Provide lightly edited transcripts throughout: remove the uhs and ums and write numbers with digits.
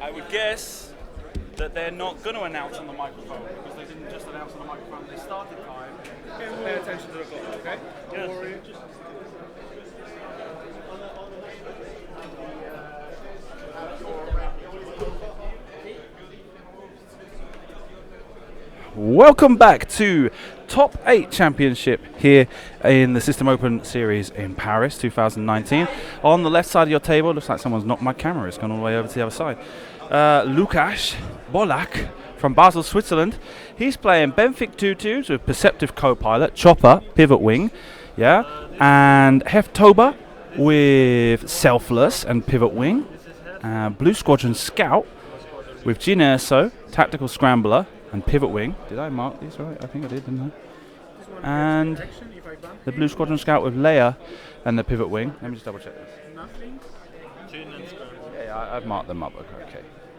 I would guess that they're not going to announce on the microphone because they didn't just announce on the microphone. They started time. Okay, we'll pay attention to the clock, okay? Don't worry. Welcome back to Top 8 Championship here in the System Open Series in Paris 2019. On the left side of your table, looks like someone's knocked my camera. It's gone all the way over to the other side. Lukasz, Bollack from Basel, Switzerland. He's playing Benfic 2-2s with Perceptive Co-Pilot, Chopper, Pivot Wing, yeah, and Heftober with Selfless and Pivot Wing. Blue Squadron Scout with Ginerso, Tactical Scrambler, and Pivot Wing. Did I mark these right? I think I did, didn't I? And the Blue Squadron Scout with Leia and the Pivot Wing. Let me just double check this. Nothing. Yeah, I've marked them up.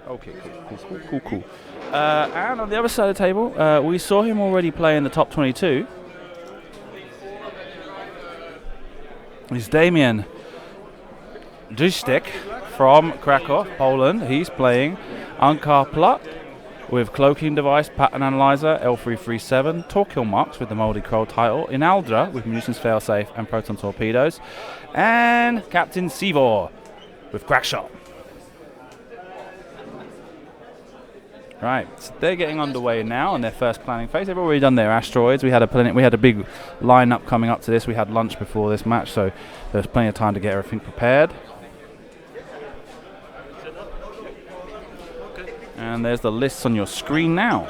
Okay, cool. And on the other side of the table, we saw him already play in the top 22. It's Damian Drzystek from Krakow, Poland. He's playing Ankar Plut with Cloaking Device, Pattern Analyzer, L337, Torkill Marks with the Moldy Crow title, Inaldra with Munitions Failsafe and Proton Torpedoes, and Captain Sivor with Crackshot. Right, so they're getting underway now in their first planning phase. They've already done their asteroids. We had a big lineup coming up to this. We had lunch before this match, so there's plenty of time to get everything prepared. And there's the lists on your screen now.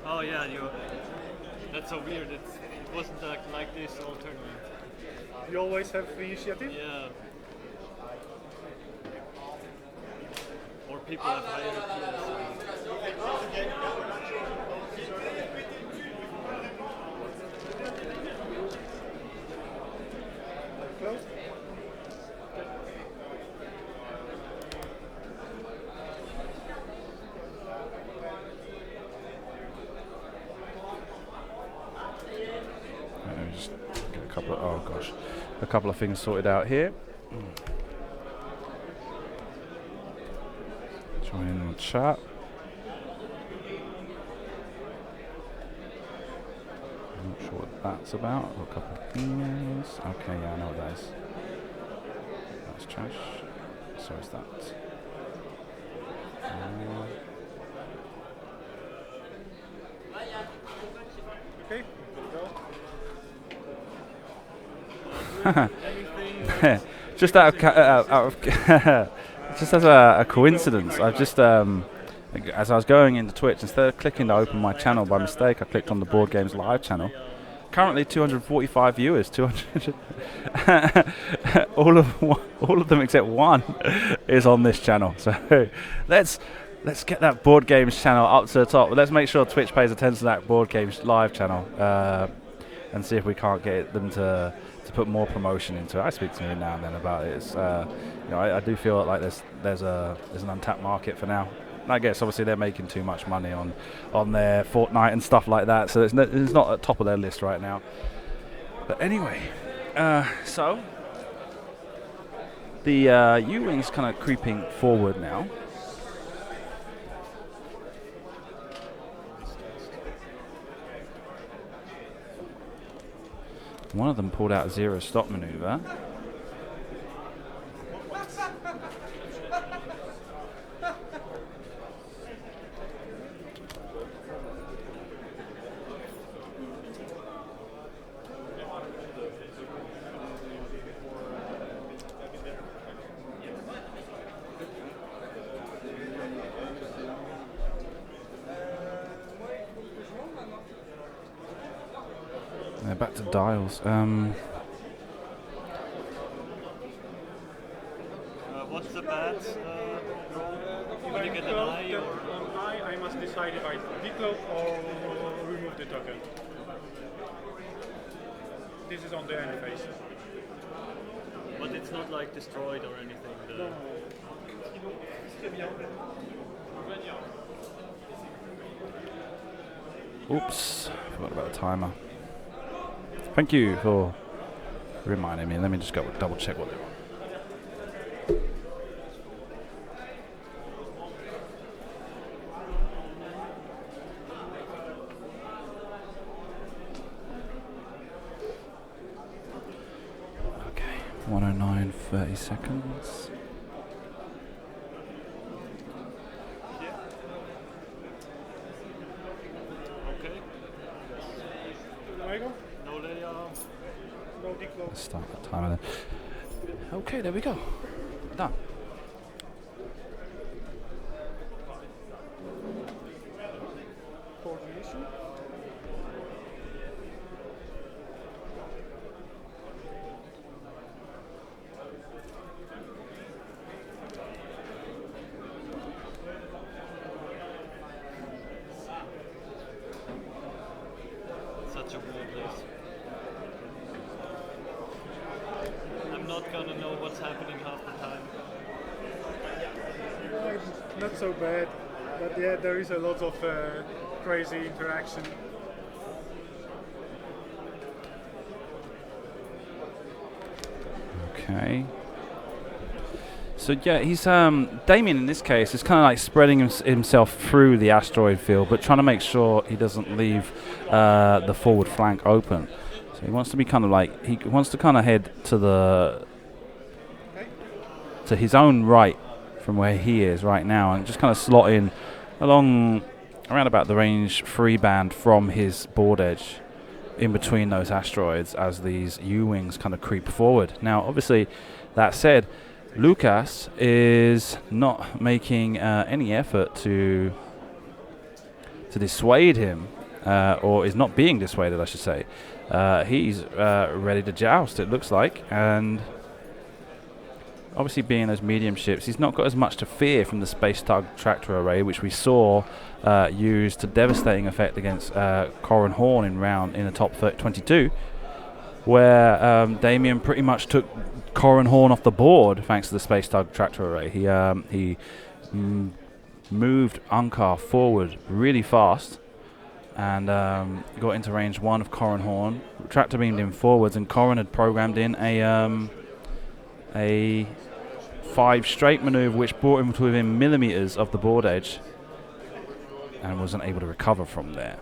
Oh yeah, that's so weird. It wasn't like this all tournament. You always have initiative? Yeah. Or people have higher appeals. Just get a couple of things sorted out here. Join in the chat. I'm not sure what that's about. I've got a couple of emails. Okay, yeah, I know what that is. That's trash. So is that. Okay, just just as a coincidence, I've just as I was going into Twitch, instead of clicking to open my channel by mistake, I clicked on the Board Games Live channel. Currently 245 viewers, 200 all of them except one is on this channel. So let's get that Board Games channel up to the top. Let's make sure Twitch pays attention to that Board Games Live channel and see if we can't get them to put more promotion into it. I speak to me now and then about it. It's, I do feel like there's an untapped market for now. And I guess obviously they're making too much money on their Fortnite and stuff like that, so it's not at the top of their list right now. But anyway, so the U-Wing's kind of creeping forward now. One of them pulled out a zero stop maneuver. Back to dials. What's the bad roll? When you get an eye or? On eye, I must decide if I decloak or remove the token. This is on the end phase. But it's not like destroyed or anything. No. Oops, forgot about the timer. Thank you for reminding me. Let me just go double check what they 30 seconds. Okay. Michael? No layup. No decloak. Let's start that timer then. Okay, there we go. Done. Coordination. Such a weird list. I'm not gonna know what's happening half the time. Not so bad, but yeah, there is a lot of crazy interaction. Okay. So yeah, he's Damian in this case is kind of like spreading himself through the asteroid field, but trying to make sure he doesn't leave the forward flank open. So he wants to be kind of like he wants to kind of head to his own right from where he is right now, and just kind of slot in along around about the range 3 band from his board edge, in between those asteroids as these U-wings kind of creep forward. Now, obviously, that said, Lukasz is not making any effort to dissuade him, or is not being dissuaded, I should say. He's ready to joust, it looks like, and obviously being those medium ships, he's not got as much to fear from the Space Tug Tractor Array, which we saw used to devastating effect against Corin Horn in the top 22, where Damian pretty much took Corin Horn off the board thanks to the Space Tug Tractor Array. He moved Unkar forward really fast and got into range 1 of Corin Horn, tractor beamed him forwards, and Corin had programmed in a 5 straight maneuver which brought him to within millimeters of the board edge and wasn't able to recover from there.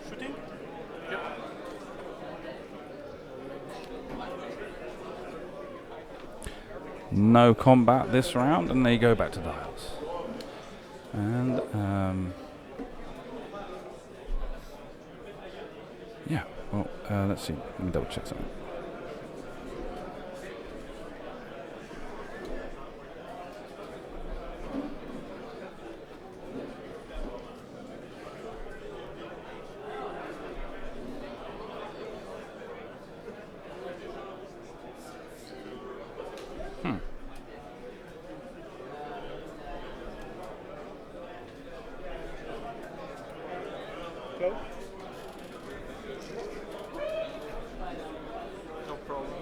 Shooting? No combat this round, and they go back to dials. And yeah, well, let's see. Let me double check something. Close. No problem.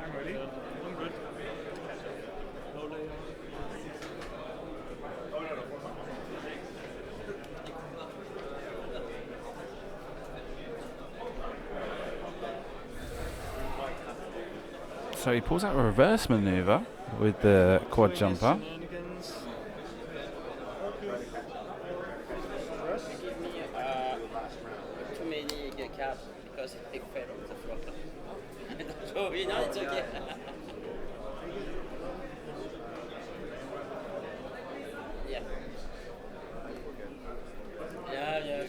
I'm ready. I'm good. No layup. So he pulls out a reverse maneuver with the quad jumper. Shenanigans. Too many caps because I fell off the floor. So, you know, it's okay. Yeah. Yeah, yeah.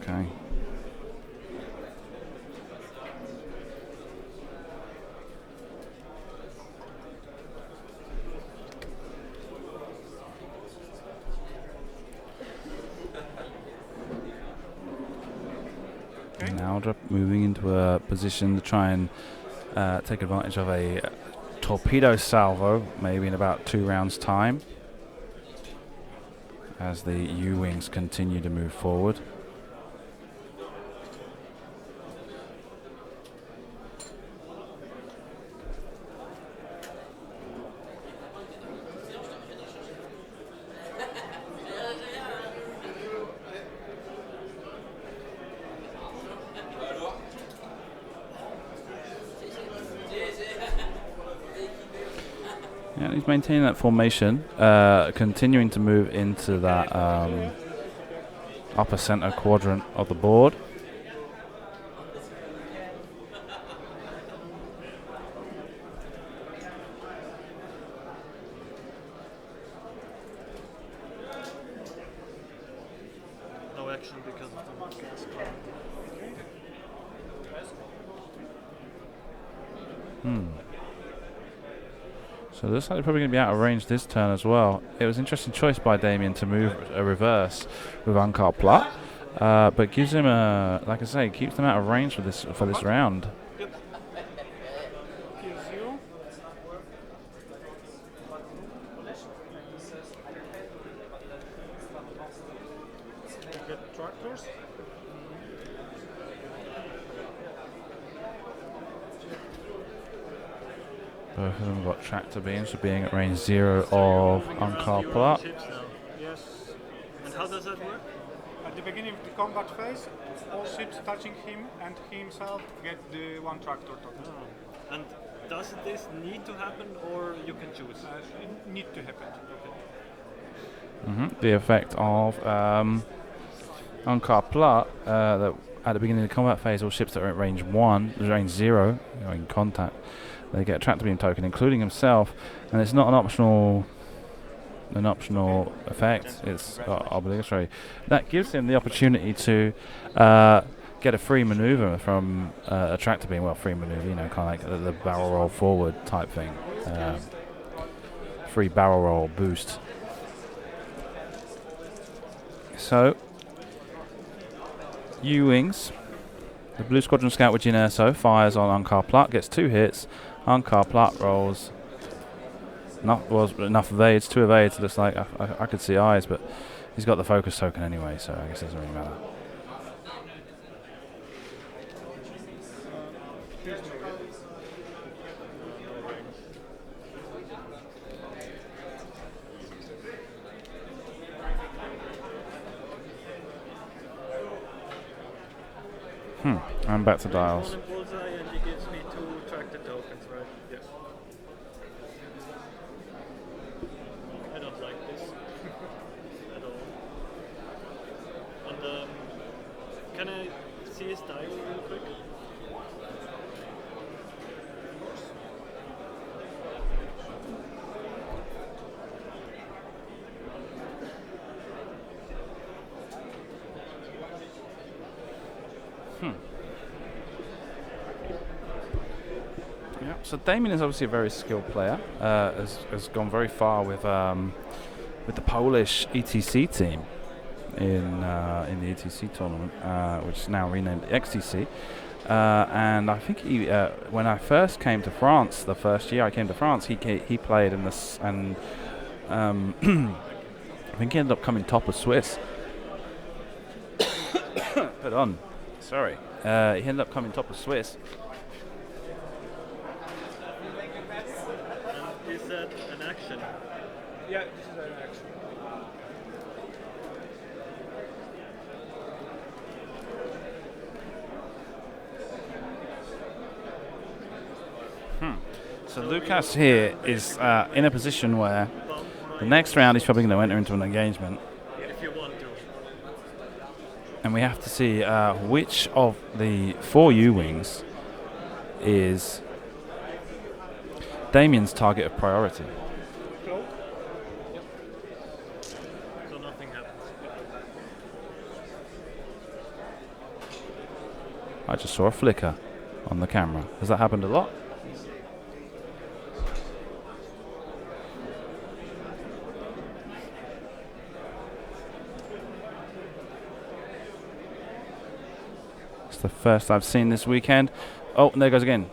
Okay. Now moving into a position to try and take advantage of a torpedo salvo, maybe in about 2 rounds' time, as the U-Wings continue to move forward. Yeah, he's maintaining that formation, continuing to move into that upper center quadrant of the board. No action because of the gas cloud. So it looks like they're probably going to be out of range this turn as well. It was an interesting choice by Damian to move a reverse with Ankar Plat, but gives him a, like I say, keeps them out of range for this round. Kills you. Get tractors. Both of them got tractor beams for being at range 0 of Ankar Plat. Ships now. Yes. And how does that work? At the beginning of the combat phase, all ships touching him and he himself get the 1 tractor total. Oh. And does this need to happen, or you can choose? It need to happen. The effect of Ankar Plat, that at the beginning of the combat phase, all ships that are at range 1, range 0, in contact, they get a tractor beam token, including himself, and it's not an optional effect. It's obligatory. That gives him the opportunity to get a free maneuver from a tractor beam. Well, free maneuver, kind of like the barrel roll forward type thing. Free barrel roll boost. So, U-Wings, the Blue Squadron Scout with Ginerso fires on Ankar Plat, gets 2 hits. Ankar Plat rolls enough evades, 2 evades. Looks like I could see eyes, but he's got the focus token anyway, so I guess it doesn't really matter. I'm back to dials. One in bullseye, and he gives me 2 tractor tokens, right? Yes. I don't like this at all. And can I see his dial real quick? Yeah. So Damian is obviously a very skilled player. Has gone very far with the Polish ETC team in the ETC tournament, which is now renamed XTC. And I think he, when I first came to France, the first year I came to France, he played in this, and I think he ended up coming top of Swiss. Put on, sorry. He ended up coming top of Swiss. Is that an action? Yeah, this is an action. So Lukasz here is in a position where the next round he's probably going to enter into an engagement. If you want to. And we have to see which of the 4 U-Wings is Damian's target of priority. So nothing happens. I just saw a flicker on the camera. Has that happened a lot? It's the first I've seen this weekend. Oh, and there it goes again.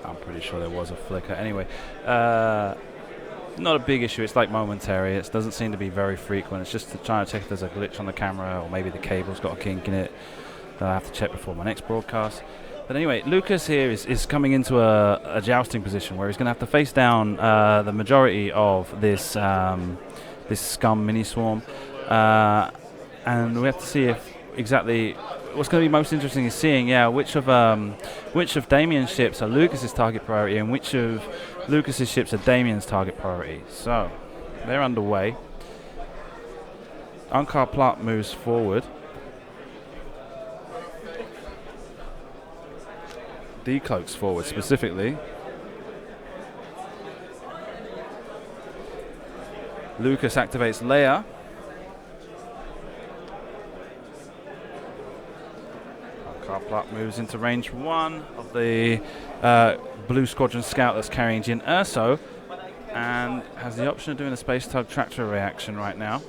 I'm pretty sure there was a flicker. Anyway, not a big issue. It's like momentary. It doesn't seem to be very frequent. It's just trying to check if there's a glitch on the camera or maybe the cable's got a kink in it that I have to check before my next broadcast. But anyway, Lukasz here is coming into a jousting position where he's going to have to face down the majority of this this scum mini swarm, and we have to see if exactly what's going to be most interesting is seeing which of Damian's ships are Lukasz's target priority and which of Lukasz's ships are Damian's target priority. So they're underway. Ankar Plat moves forward. Decloaks forward specifically. Lukasz activates Leia. Plat moves into range 1 of the blue squadron scout that's carrying Jin Erso and has the option of doing a space tug tractor reaction right now.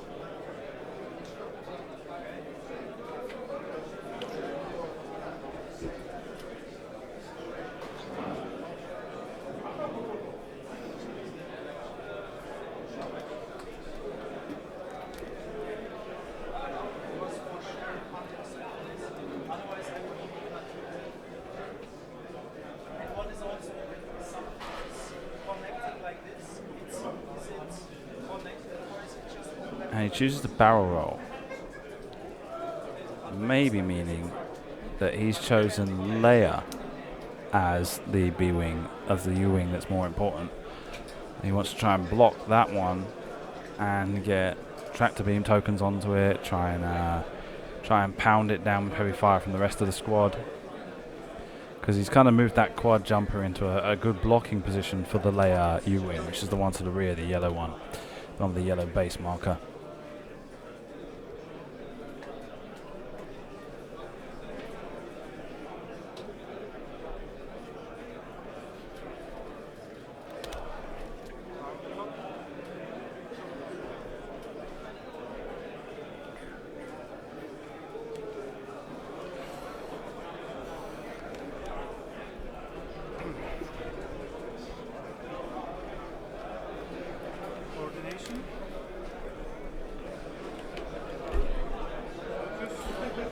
And he chooses the barrel roll, maybe meaning that he's chosen Leia as the B-wing of the U-wing that's more important. He wants to try and block that one and get tractor beam tokens onto it, try and pound it down with heavy fire from the rest of the squad, because he's kind of moved that quad jumper into a good blocking position for the Leia U-wing, which is the one to the rear, the yellow one, on the yellow base marker.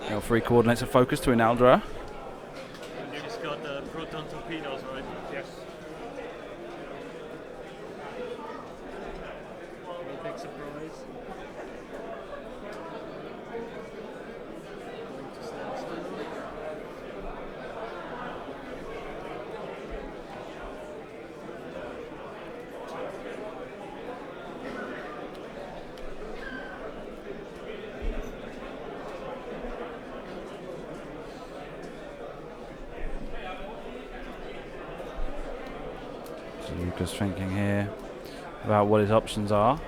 L3 coordinates a focus to Inaldra. You just got the proton torpedoes, right? Yes. No big surprise. Going to stand still. Lukasz thinking here about what his options are.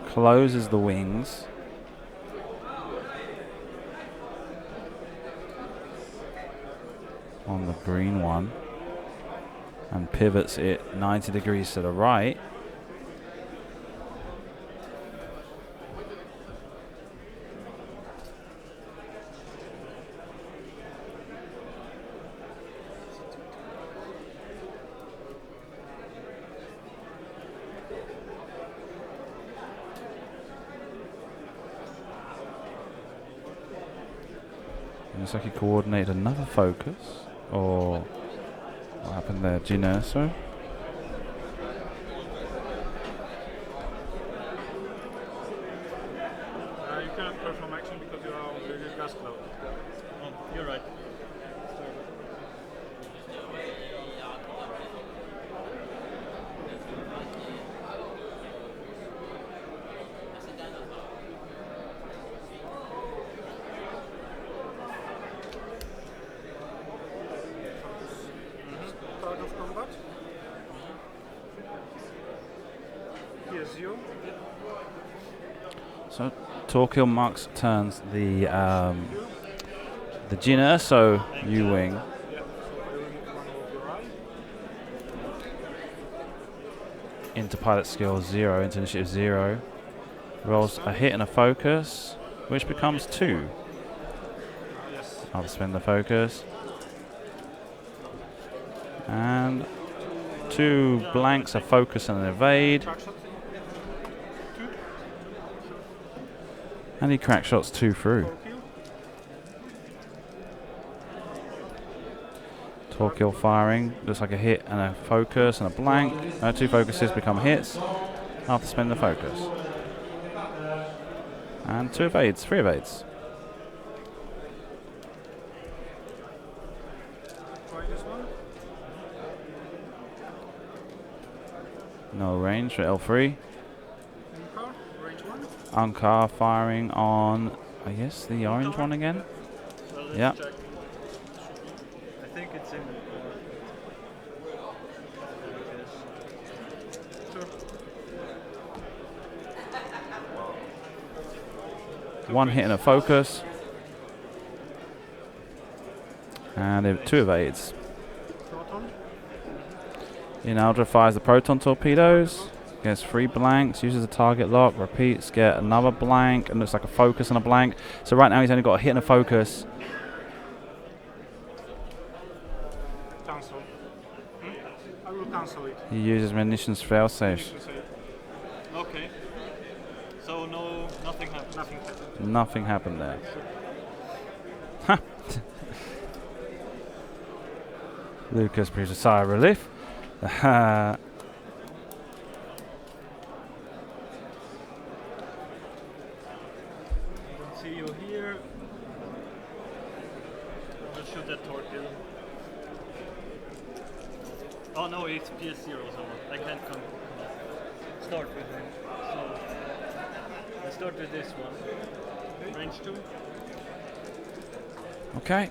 Closes the wings. On the green one. And pivots it 90 degrees to the right. Looks like he coordinated another focus, or what happened there? Jin Erso? You cannot perform action because you are on the gas cloud. Oh, you're right. PS0. So Torquil marks turns the Jinner, so U-Wing. Yeah, so I remove one of your eye. Into pilot skill 0, into initiative 0. Rolls a hit and a focus, which becomes 2. Yes. I'll spend the focus. And 2 blanks, a focus and an evade. Track shot. 2. And he crack shots 2 through. Torquil. Torquil firing, looks like a hit and a focus and a blank. 2 focuses become hits. I'll have to spend the focus. And 2 evades, 3 evades. Try this one. No range for L3. Car. Range 1. Ankar firing on, I guess, the orange one again. So let's Yeah. check. I think it's in. Sure. 1 hit and a focus. And 2 evades. Proton. Inaldra fires the proton torpedoes. Gets 3 blanks, uses a target lock, repeats, get another blank, and looks like a focus and a blank. So right now he's only got a hit and a focus. Cancel. I will cancel it. He uses munitions failsafe. Munitions save. Okay. So nothing happened. Nothing happened. Nothing happened there. Ha! Lukasz breathes a sigh of relief. Don't see you here. I'll shoot that Torquil. Oh no, it's PS0, so I can't come. Start with him. So I start with this one. Range 2. Okay.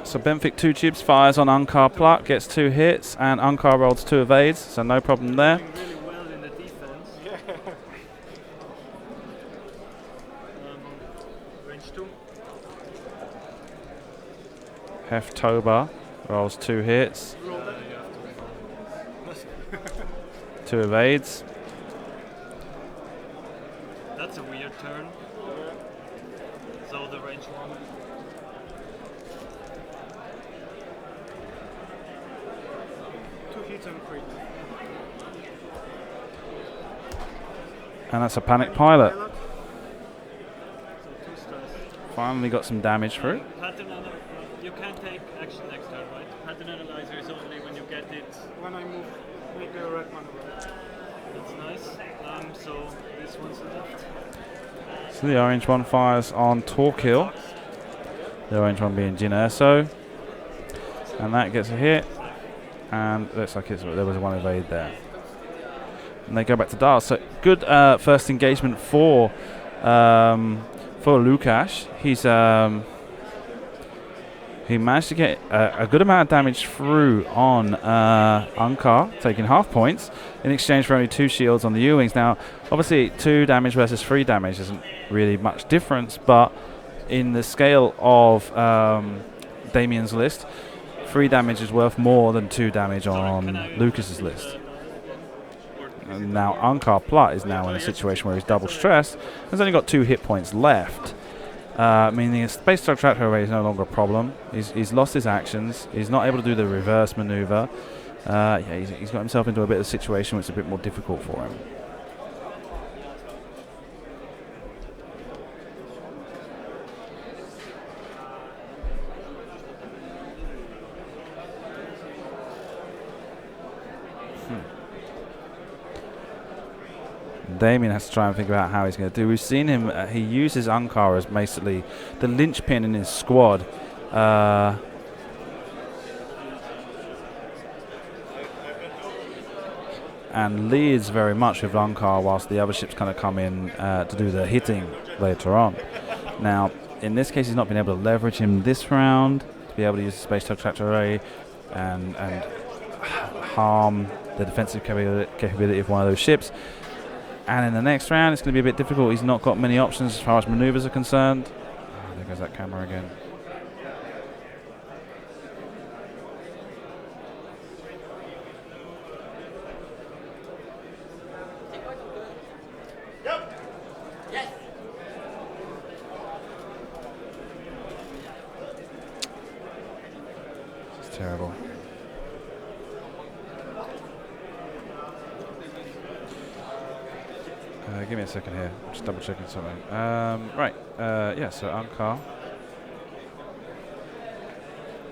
So Benfic 2 tubes fires on Ankar Pluck, gets 2 hits, and Ankar rolls 2 evades, so no problem there. Doing really well in the defense. Range 2. Heftober rolls 2 hits, 2 evades. That's a weird turn. So the range 1. Two hits and crit. And that's a panic pilot. Pilot. So 2 stress. Finally got some damage through. Pattern you can't take action next turn, right? Pattern analyzer is only when you get it. When I move, make a red maneuver. That's nice. So this one's left. So the orange one fires on Torquil. The orange one being Jin Erso. And that gets a hit. And looks like there was 1 evade there. And they go back to Dial. So good first engagement for Lukasz. He managed to get a good amount of damage through on Ankar, taking half points in exchange for only 2 shields on the U-Wings. Now, obviously, 2 damage versus 3 damage isn't really much difference, but in the scale of Damian's list, 3 damage is worth more than 2 damage on Lukasz's list. And now Ankar Plut is now in a situation where he's double stressed. He's only got 2 hit points left. Meaning a space truck tractor array is no longer a problem. He's lost his actions. He's not able to do the reverse maneuver. He's got himself into a bit of a situation which is a bit more difficult for him. Damian has to try and figure out how he's going to do. We've seen him, he uses Ankar as basically the linchpin in his squad. And leads very much with Ankar whilst the other ships kind of come in to do the hitting later on. Now, in this case, he's not been able to leverage him this round to be able to use the space tug tractor array and harm the defensive capability of one of those ships. And in the next round, it's going to be a bit difficult. He's not got many options as far as maneuvers are concerned. Oh, there goes that camera again. It's terrible. Give me a second here. I'm just double checking something. Right. Yeah, so Ankar.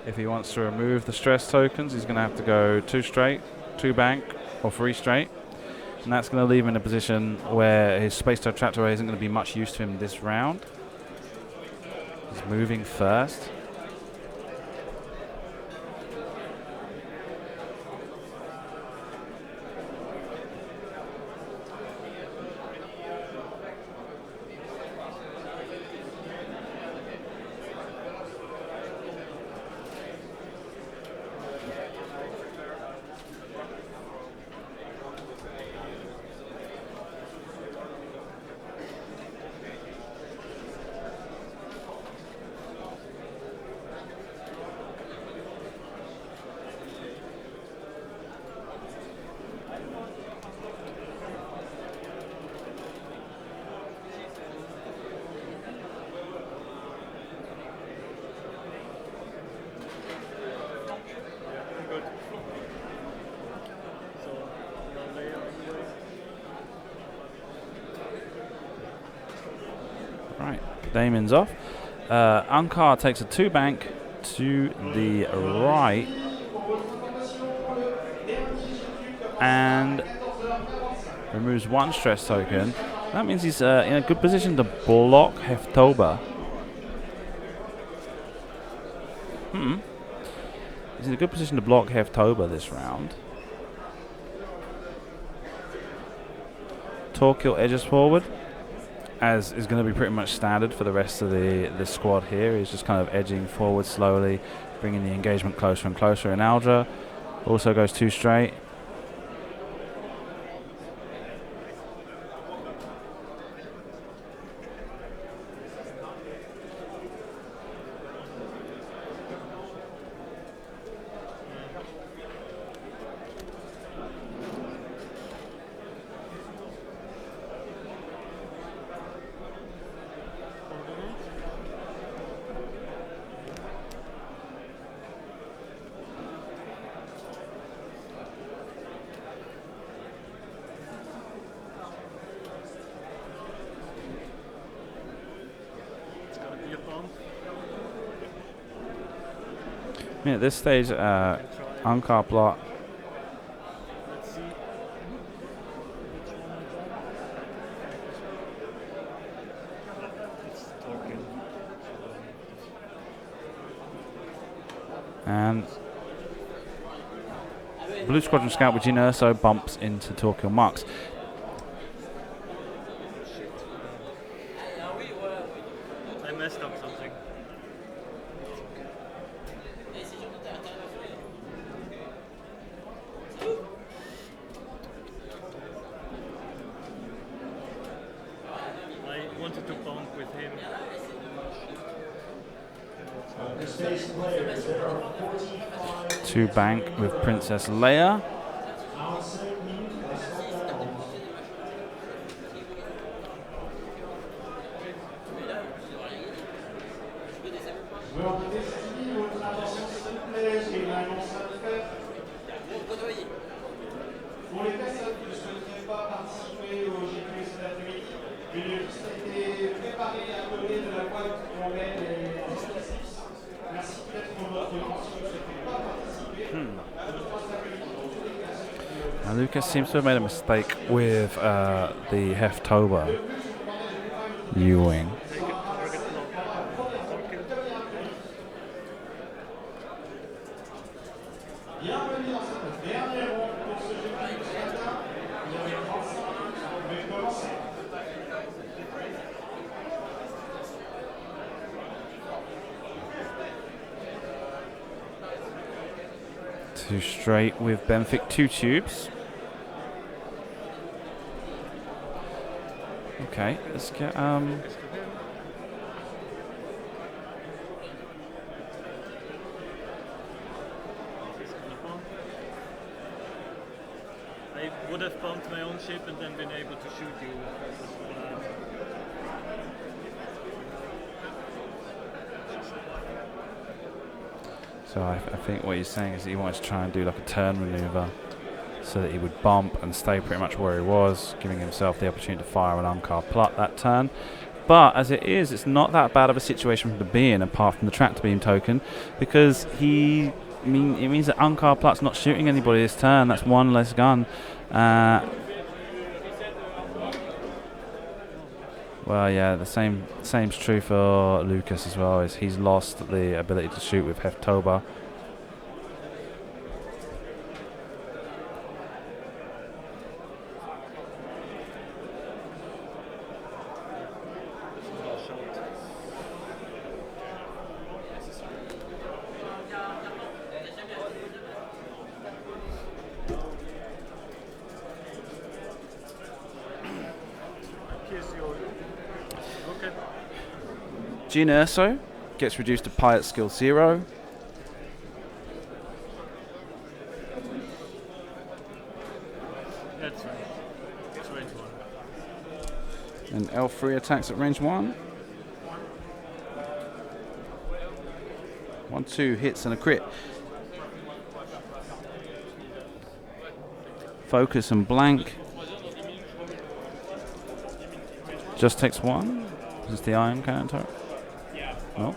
If he wants to remove the stress tokens, he's going to have to go 2 straight, 2 bank, or 3 straight. And that's going to leave him in a position where his space to trapdoor isn't going to be much use to him this round. He's moving first. Right, Damian's off. Ankar takes a 2 bank to the right. And removes 1 stress token. That means he's in a good position to block Heftoba. He's in a good position to block Heftoba this round. Torquil edges forward, as is going to be pretty much standard for the rest of the squad here. He's just kind of edging forward slowly, bringing the engagement closer and closer. And Aldra also goes 2 straight. I mean, at this stage, Ankar block. Let's see. It's talking. And Blue Squadron Scout with Gene Urso bumps into Torquil Marks. I messed up something. I wanted to bump with him. Two bank with Princess Leia. Pour les personnes qui ne souhaiteraient pas participer au GQ cet après-midi, une liste a été préparée à côté de la boîte où on met les statistiques. Merci peut-être pour votre mention qui ne souhaiteraient pas participer. Now Lukasz seems to have made a mistake with the Heftoba U-wing. Bienvenue dans cette dernière ronde pour ce GQ ce matin. Vous avez 35 minutes, vous pouvez commencer. Two straight with Benfic 2 tubes. Okay, let's get I would have bumped my own ship and then been able to shoot you. So I think what he's saying is that he wants to try and do like a turn maneuver so that he would bump and stay pretty much where he was, giving himself the opportunity to fire an uncard plot that turn. But as it is, it's not that bad of a situation for him to be in, apart from the tractor beam token, because it means that uncard plot's not shooting anybody this turn. That's one less gun. Well, yeah, the same's true for Lukasz as well. Is he's lost the ability to shoot with Heftoba. Gene Urso gets reduced to pilot skill 0. That's right. It's range 1. And L3 attacks at range 1. 1-2 hits and a crit. Focus and blank. Just takes 1. Is this the iron cannon turret? No.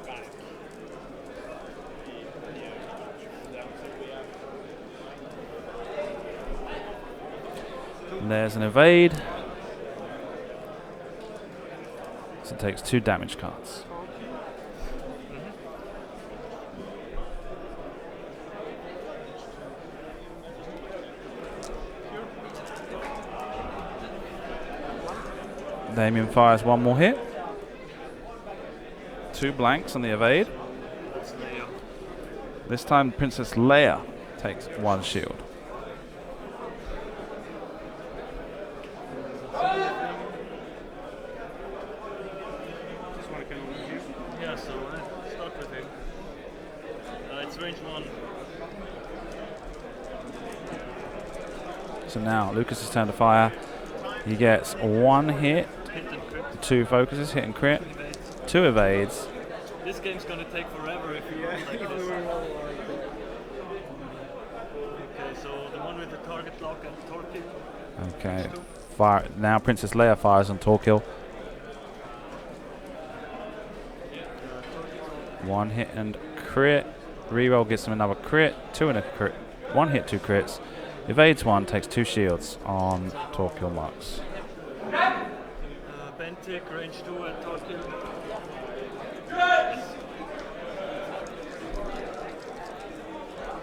And there's an evade. So it takes 2 damage cards. Damian fires 1 more hit. 2 blanks on the evade. This time Princess Leia takes 1 shield. Yeah, so I start with him. It's range 1. So now Lucas's turn to fire. He gets 1 hit, Hit and crit. 2 focuses, hit and crit, 2 evades. This game's gonna take forever if you roll like this. Okay, so the one with the target lock and torque. Okay. Fire. Now Princess Leia fires on Torquil. 1 hit and crit. Reroll gets him another crit. 2 and a crit. 1 hit, 2 crits. Evades 1, takes 2 shields on Torquil Marks. Bentic, range 2 and torque.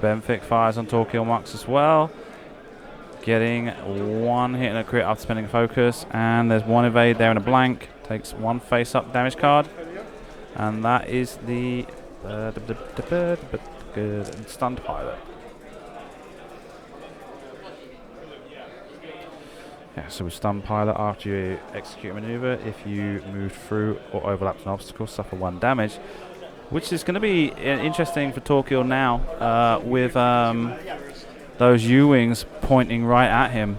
Benfic fires on Torquil Marks as well. Getting 1 hit and a crit after spending focus. And there's 1 evade there and a blank. Takes 1 face-up damage card. And that is the stunned pilot. Yeah, so with stun pilot, after you execute a maneuver, if you move through or overlap an obstacle, suffer 1 damage, which is going to be interesting for Torquil now, with those U-wings pointing right at him.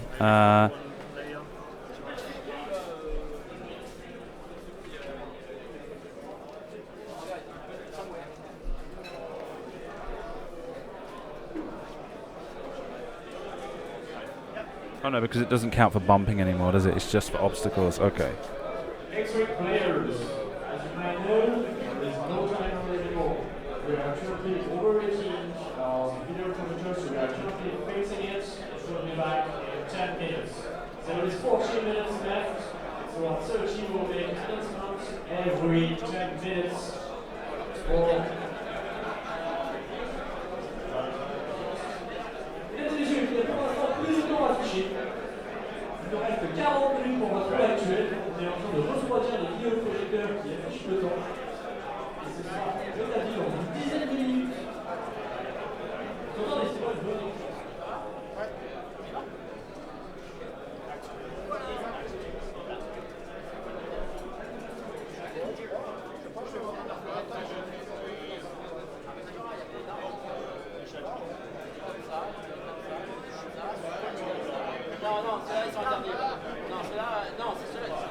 Oh no, because it doesn't count for bumping anymore, does it? It's just for obstacles. Okay. X-Wing players, as you might know, there is no time anymore. We are currently overrating our video projector, so we are currently facing it. Should be back in 10 minutes. There is 14 minutes left, so our 30 will make announcements every 10 minutes for. Il nous reste 40 minutes pour votre rôle actuel. On est en train de refroidir les vidéoprojecteurs qui affichent le temps. Et ce sera, je l'ai dit, dans une dizaine de minutes. Attendez, c'est pas une bonne. Non, non, ceux-là ils sont interdits. Non, ceux-là, non, c'est ceux-là qui sont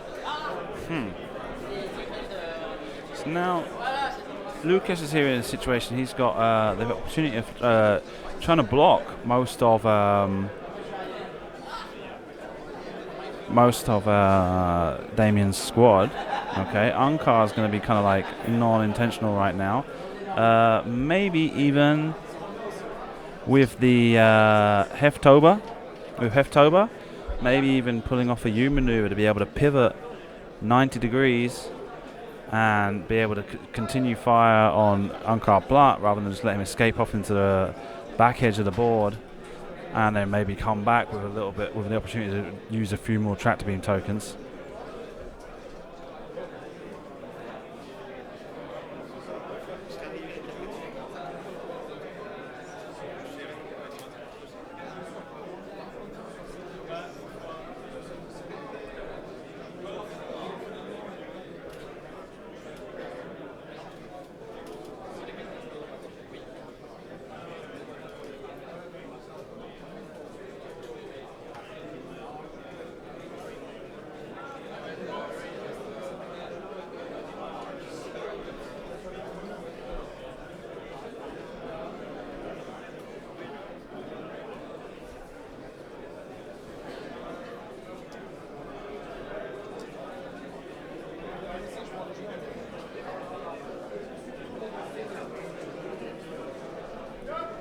interdits. So now, Lukasz is here in a situation. He's got the opportunity of trying to block most of Damian's squad. Okay, Ankar's going to be kind of like non-intentional right now. Maybe even with the Heftober, maybe even pulling off a U maneuver to be able to pivot 90 degrees and be able to continue fire on Ankar Blatt rather than just let him escape off into the back edge of the board, and then maybe come back with with the opportunity to use a few more tractor beam tokens.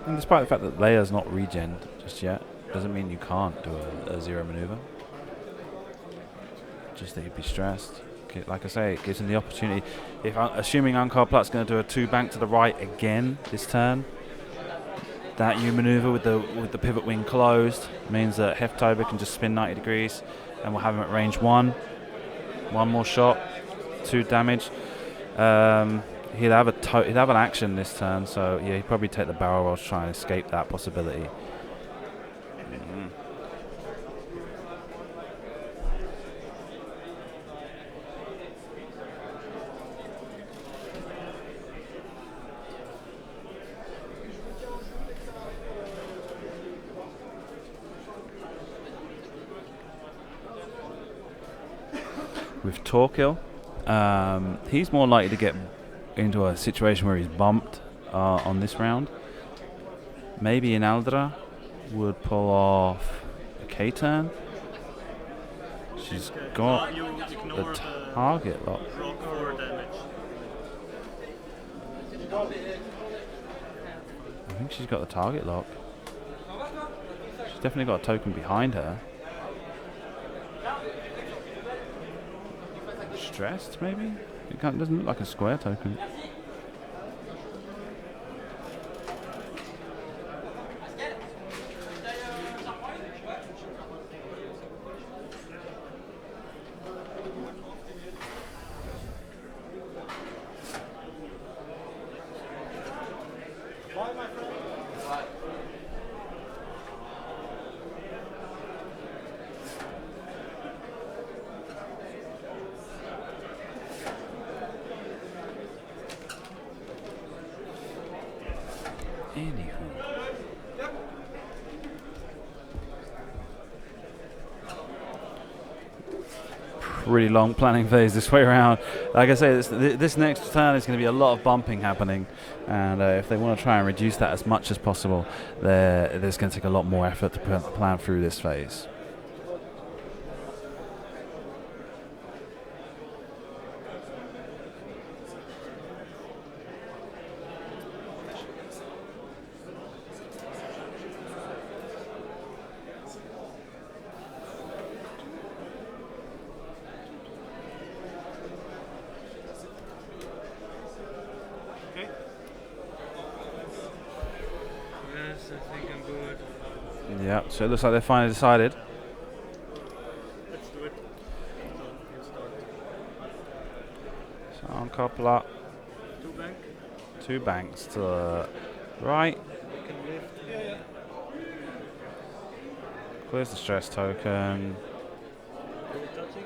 And despite the fact that Leia's not regen just yet, doesn't mean you can't do a zero maneuver. Just that you'd be stressed. Like I say, it gives him the opportunity. If assuming Ankar Platt's going to do a 2-bank to the right again this turn, that U maneuver with the pivot wing closed means that Heftober can just spin 90 degrees, and we'll have him at range 1. One more shot, 2 damage. He'd have an action this turn, so yeah, he'd probably take the barrel roll to try and escape that possibility. With Torquil, he's more likely to get into a situation where he's bumped on this round. Maybe Inaldra would pull off a K-turn. She's got the target lock. Rock 4 damage. I think she's got the target lock. She's definitely got a token behind her. Stressed, maybe? It doesn't look like a square token. Really long planning phase this way around. Like I say, this next turn is going to be a lot of bumping happening, and if they want to try and reduce that as much as possible, there's going to take a lot more effort to plan through this phase. Yeah, so it looks like they've finally decided. Let's do it. So Ankar Platt, 2-bank. 2 banks to the right. Can lift. Clears the stress token. Double touching.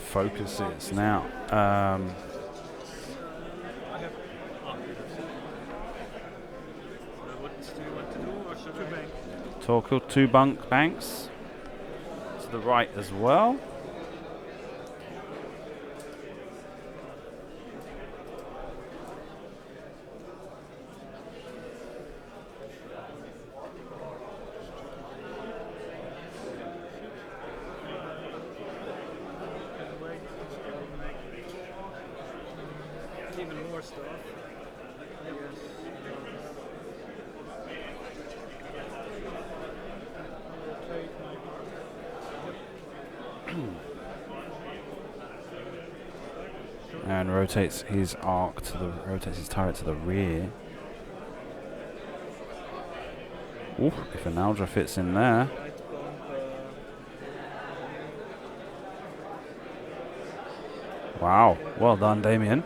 focuses now. What do you want to do, or should I? Torkel, 2 bunk banks to the right as well. Even more stuff. I guess. And rotates his rotates his turret to the rear. Ooh, if an Aldra fits in there. Wow, well done, Damian.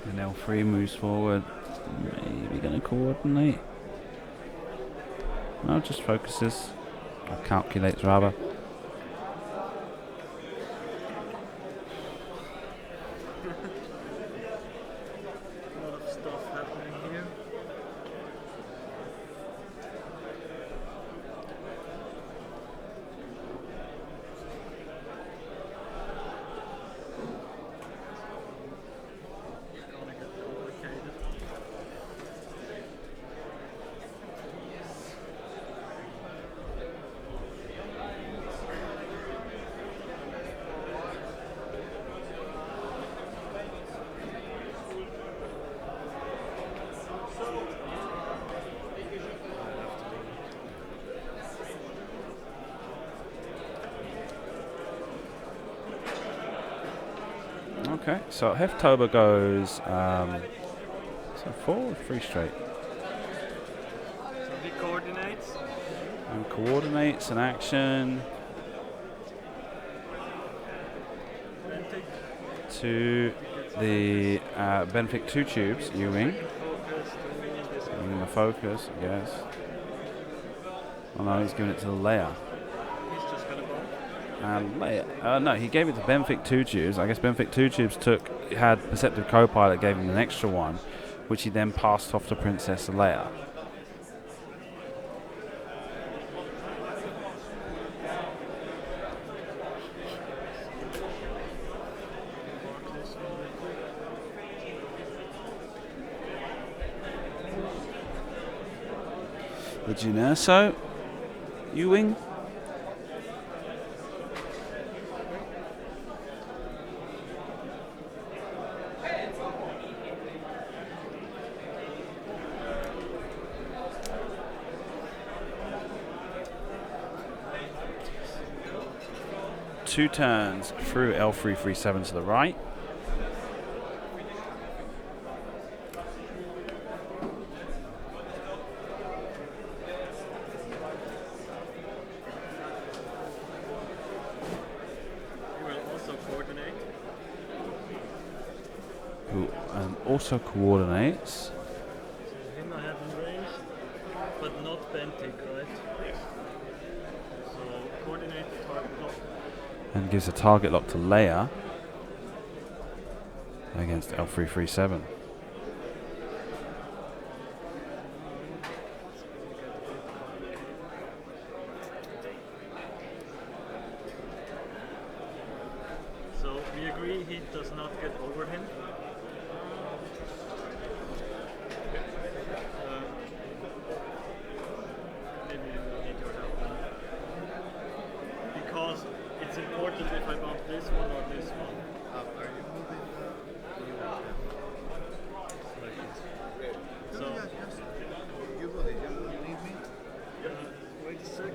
And L3 moves forward. Maybe going to coordinate. No, just focuses. Or calculates rather. A lot of stuff happening here. Gonna get complicated. Okay, so Heftober goes so 4 or 3 straight. So he coordinates. And coordinates an action Bentic. to the Benfic 2 tubes, Ewing. Focus to this one. In the focus, yes. Oh no, he's giving it to Leia. He's just gonna bump. And Leia, no, he gave it to Benfic 2 tubes. I guess Benfic 2 tubes had Perceptive Co-Pilot, gave him an extra one, which he then passed off to Princess Leia. Mark this one real quick. The Generso, Ewing. Two turns through L337 to the right. He will also coordinate. Who also coordinates. So him I have in range, but not Bentic, right? So coordinate target lock. And gives a target lock to Leia against L337. So we agree he does not get over him. Maybe we need your help now. Because it's important if I bump this one or this one. Are you moving Like this. No, So, yeah, just you move it. You need me? wait a sec.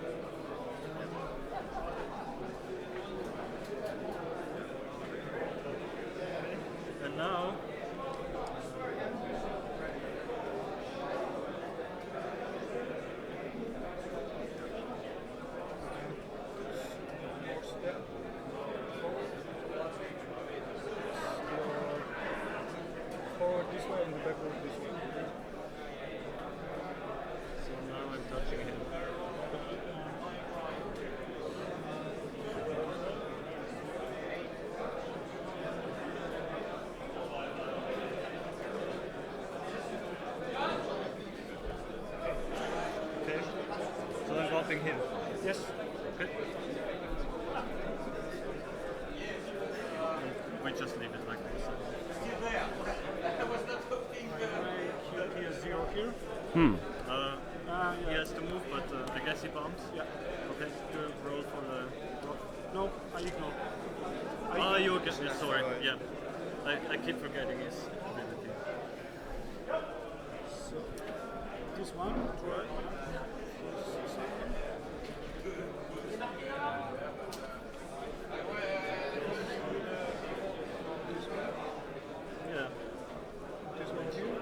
this way and the backward this way. So now I'm touching him. Okay. So I'm dropping him. Yes. Okay. We just leave it like this. He has 0 here. He has to move, but I guess he bumps. Yeah. Okay, good roll for the. No, I ignore. Oh, you okay? Yeah, sorry. Yeah, I keep forgetting his ability. So, this one, try. Yeah. This one here.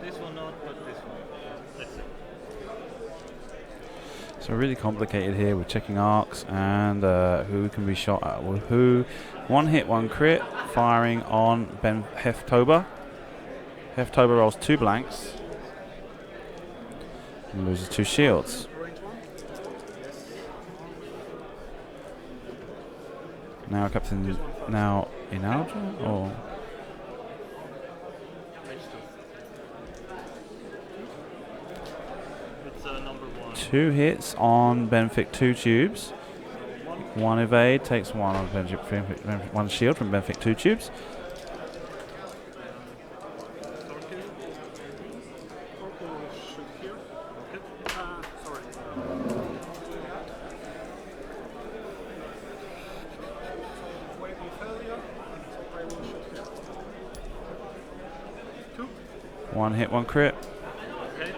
This one not, but this one. That's it. So really complicated here with checking arcs and who can be shot at. Well, who? One hit, one crit, firing on Ben Heftober. Heftober rolls 2 blanks and loses 2 shields. Range one. Now Captain, now in Alger or It's number 1. 2 hits on Benfic 2 tubes. 1 evade takes 1 on Benfic, 1 shield from Benfic 2 tubes. Purple will shoot here. Okay. Sorry. Weapon failure. So I will shoot here. 2. 1 hit, 1 crit. Okay.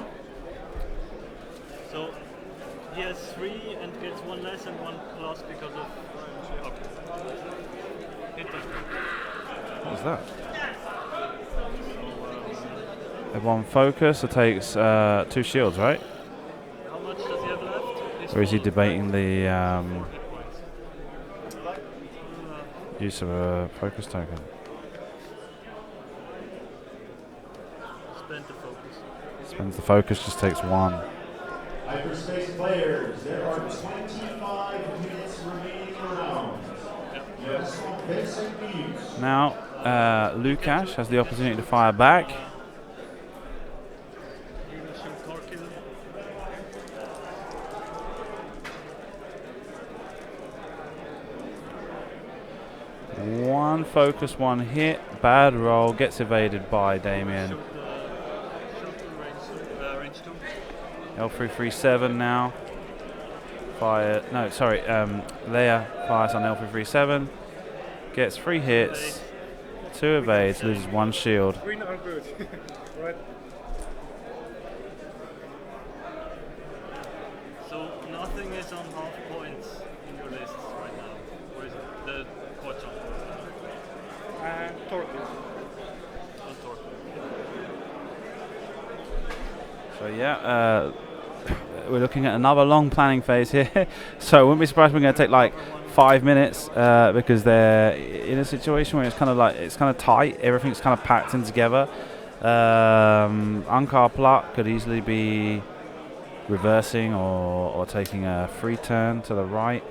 So he has 3 and gets 1 less and 1 plus because of. Okay. Hit the 3. What was that? At 1 focus, it takes 2 shields, right? How much does he have left? Or is he full. debating the 4 hit points. use of a focus token? Spend the focus. Spends the focus, just takes 1. Hyperspace players, there are 25 minutes remaining rounds. You have some basic news. Now, Lukasz has the opportunity to fire back. He will shoot Torkill. 1 focus, 1 hit. Bad roll, gets evaded by Damian. Shoot the range 2. L337 now. Fire. No, sorry. Leia fires on L337. Gets 3 hits, 2 evades, loses 1 shield. Green are good. Right. So nothing is on half points in your lists right now. Or is it the watch on? And Torque. On Torque. So yeah, we're looking at another long planning phase here. So I wouldn't be surprised if we're going to take like 5 minutes because they're in a situation where it's kind of tight. Everything's kind of packed in together. Ankar Pluck could easily be reversing or taking a free turn to the right.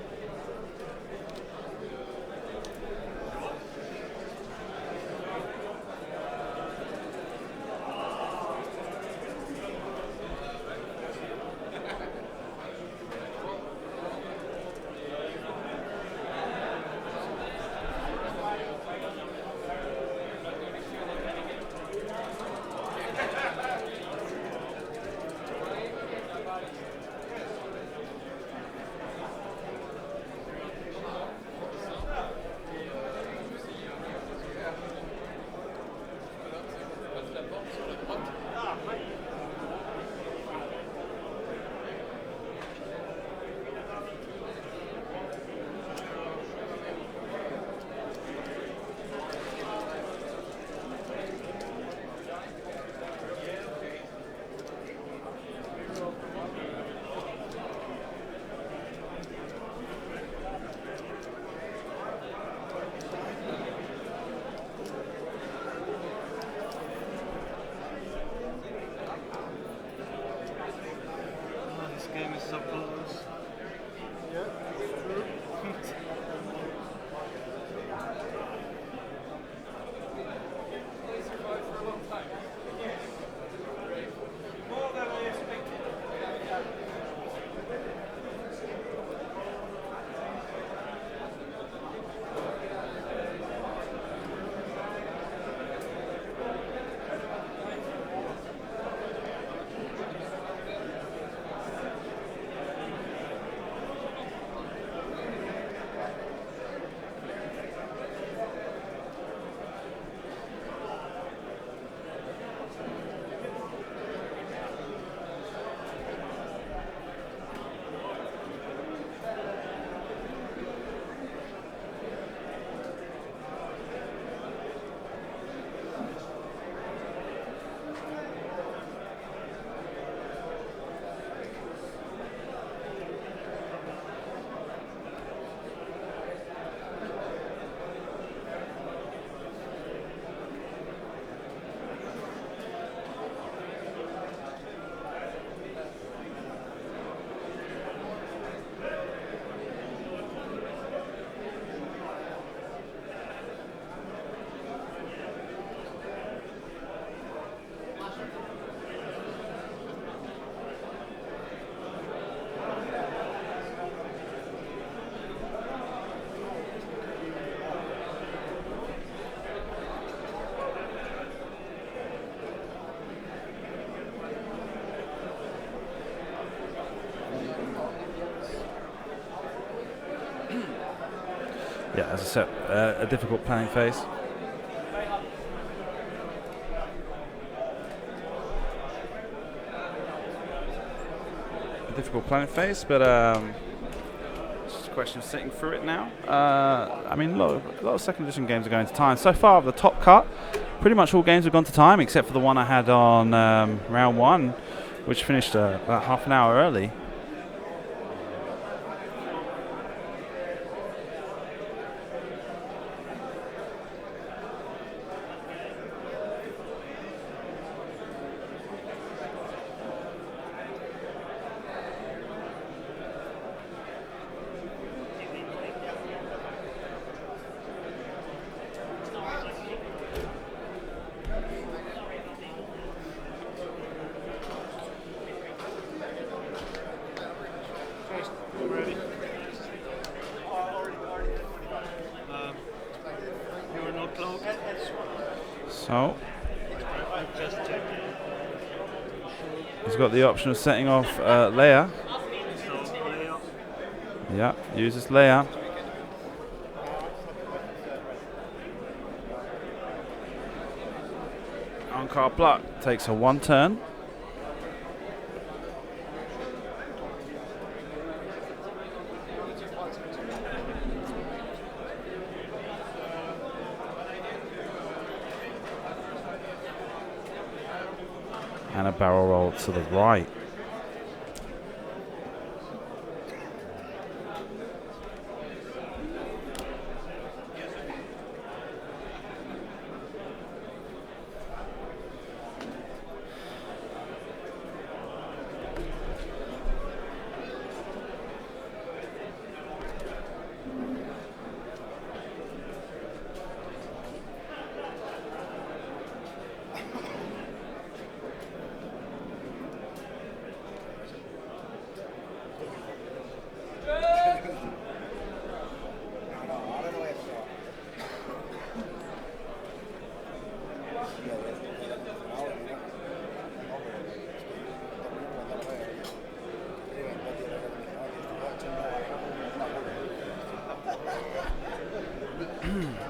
Yeah, as I said, a difficult planning phase. Difficult planning phase, but it's just a question of sitting through it now. I mean, a lot of second edition games are going to time. So far, the top cut, pretty much all games have gone to time, except for the one I had on round 1, which finished about half an hour early. You're not cloaked. So Just check. he's got the option of setting off Leia. So Leia. Yeah, uses Leia. Ankar Pluck takes a 1 turn. And a barrel roll to the right.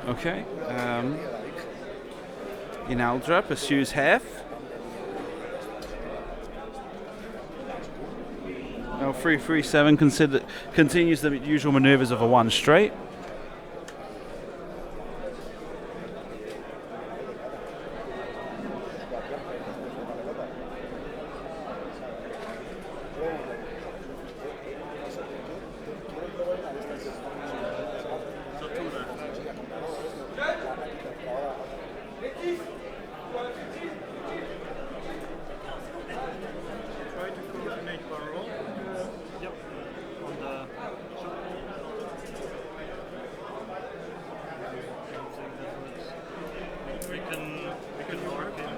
Okay. Inaldra pursues Hef. Now 3-3-7 continues the usual maneuvers of a 1 straight. Try to coordinate barrel. Yep. On the we can mark him.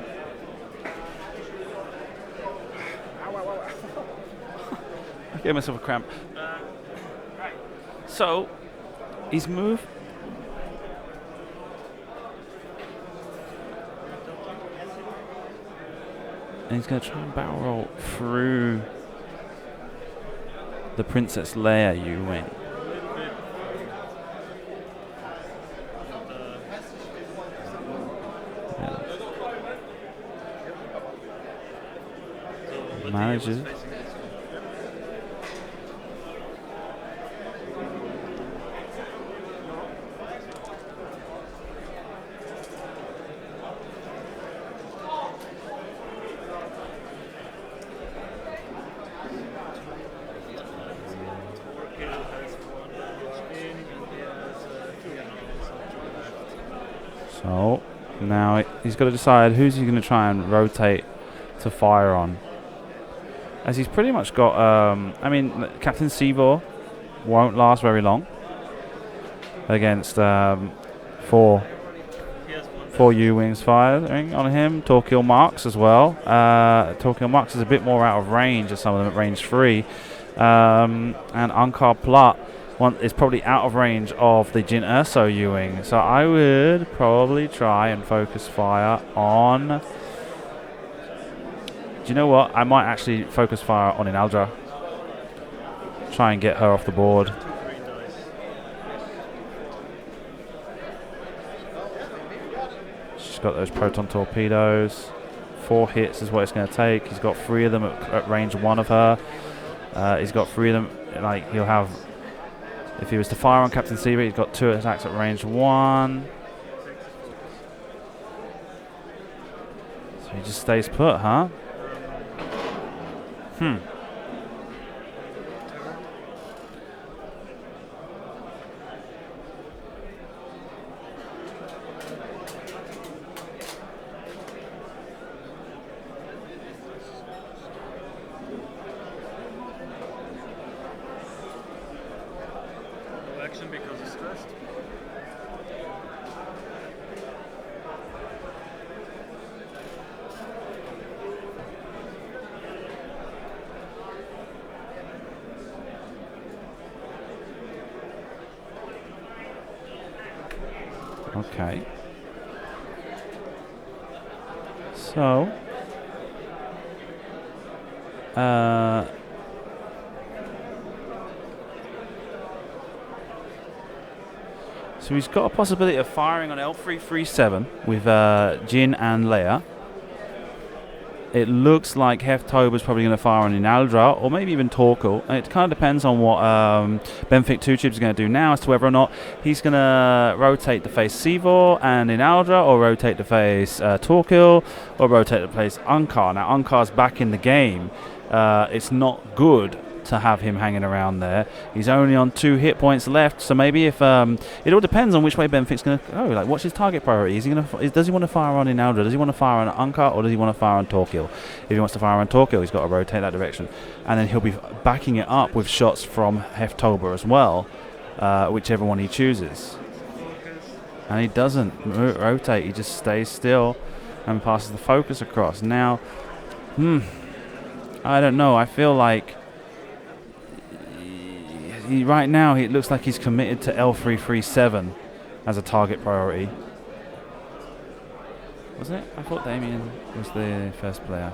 I gave myself a cramp. So, his move. And he's going to try and barrel roll through the Princess Leia, you win. Manages. So now he's got to decide who's he going to try and rotate to fire on. As he's pretty much got, I mean, Captain Seabor won't last very long against 4 U-Wings firing on him. Torquil Marks as well. Torquil Marks is a bit more out of range as some of them at range 3. And Ankar Pluck is probably out of range of the Jin Erso U-Wing. So I would probably try and focus fire on... Do you know what? I might actually focus fire on Inaldra. Try and get her off the board. He's got those proton torpedoes. 4 hits is what it's going to take. He's got 3 of them at range 1 of her. He's got 3 of them. Like he'll have, if he was to fire on Captain Seaver, he's got 2 attacks at range 1. So he just stays put, huh? No action because he's stressed. Okay. So, so he's got a possibility of firing on L337 with Jin and Leia. It looks like Heftober's probably going to fire on Inaldra or maybe even Torkel. And it kind of depends on what Benfic 2 Tubes is going to do now as to whether or not he's going to rotate to face Sivor and Inaldra, or rotate to face Torkel, or rotate to face Unkar. Now, Unkar's back in the game. It's not good to have him hanging around there. He's only on 2 hit points left, so maybe if it all depends on which way Benfic's going to go. Like, what's his target priority? Is he going to? Does he want to fire on Inaldra? Does he want to fire on Unkar, or does he want to fire on Torquil? If he wants to fire on Torquil, he's got to rotate that direction, and then he'll be backing it up with shots from Heftober as well, whichever one he chooses. And he doesn't rotate; he just stays still and passes the focus across. Now, I don't know. I feel like right now it looks like he's committed to L337 as a target priority. Wasn't it? I thought Damian was the first player.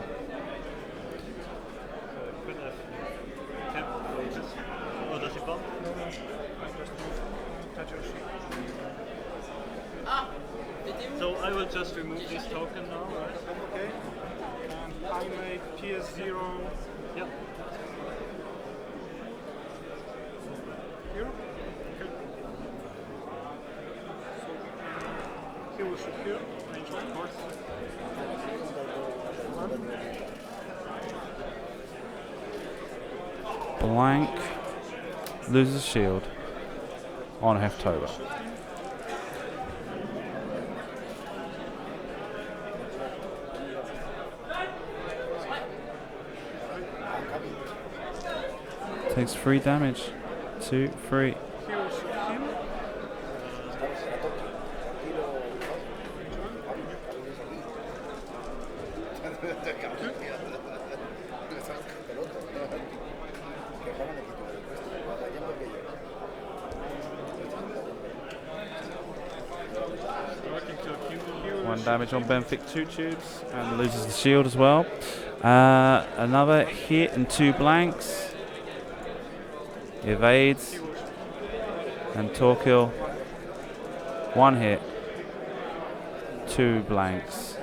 Oh, does he bump? So I will just remove this token now, right? Okay. And I make PS0 Yep. here. He will shoot here. Range one, of course. Blank loses shield on Heftober. Takes 3 damage. 2, 3. He will shoot him. Working to accumulate. 1 damage on Benfic 2 Tubes and loses the shield as well. Another hit and 2 blanks. Evades. And Torquil. 1 hit. 2 blanks.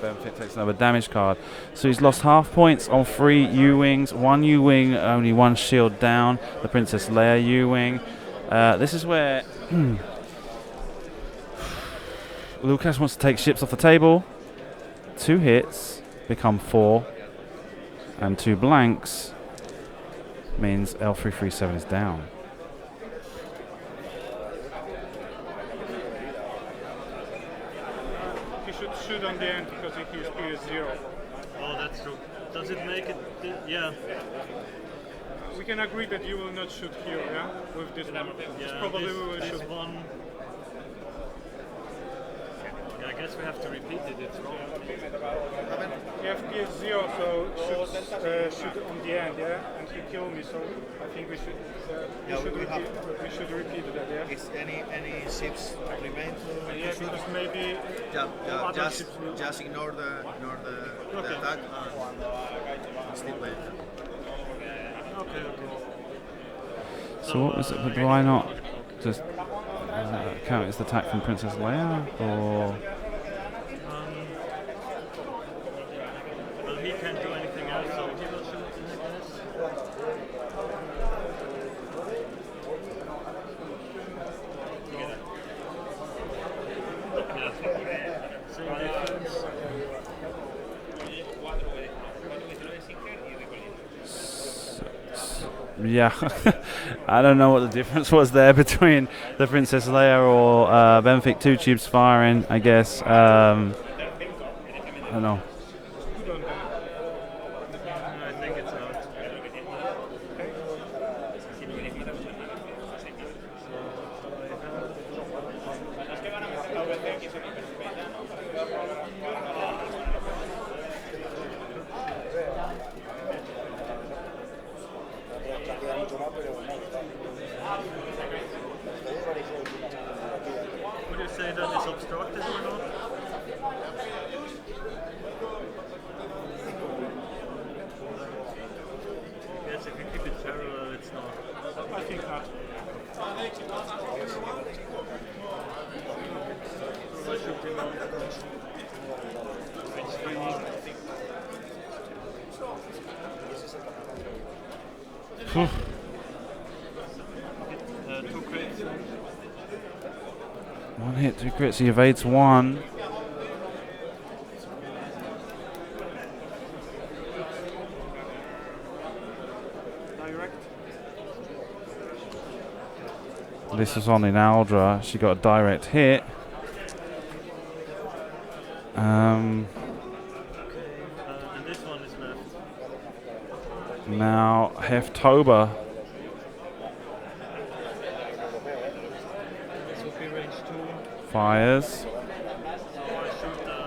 Benfic takes another damage card. So he's lost half points on 3 U-Wings. 1 U-Wing, only 1 shield down. The Princess Leia U-Wing. This is where Lukasz wants to take ships off the table. 2 hits become 4. And 2 blanks means L337 is down. He should shoot on the end because he is PS0. Oh, that's true. Does it make it? Yeah. We can agree that you will not shoot here, yeah? With this one. Yeah. Probably this, we will this shoot. one. Yeah, I guess we have to repeat it. It's wrong. You have PS0, so shoot on the end, yeah? And he killed me, so I think we should we should repeat that, yeah? Is any ships remain to Yeah, because maybe other just ships will. just ignore the attack and still play. Okay. So what was it? But why not just count as the attack from Princess Leia, or Well, he can't do anything else, so he will shoot, I guess. Same difference. yeah, I don't know what the difference was there between the Princess Leia or Benfic 2 tubes firing. I guess I don't know. I think it's out. Would you say that is obstructed or not? Yes, if you keep it parallel, it's not. I think not. I should be more. Two crates. One hit, 2 crits. He evades 1. Direct. This is on Inaldra. She got a direct hit. And this one is left. Now Heftober This would be range 2. fires. So I shoot the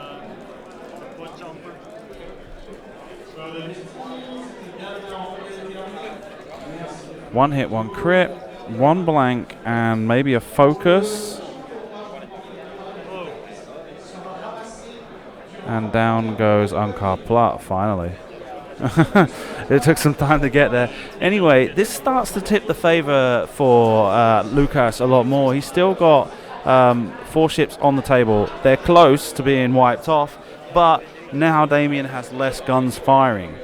quad jumper. One hit, 1 crit, 1 blank, and maybe a focus. Oh, And down goes Ankar Plat, finally. It took some time to get there. Anyway, this starts to tip the favor for Lukasz a lot more. He's still got 4 ships on the table. They're close to being wiped off, but now Damian has less guns firing.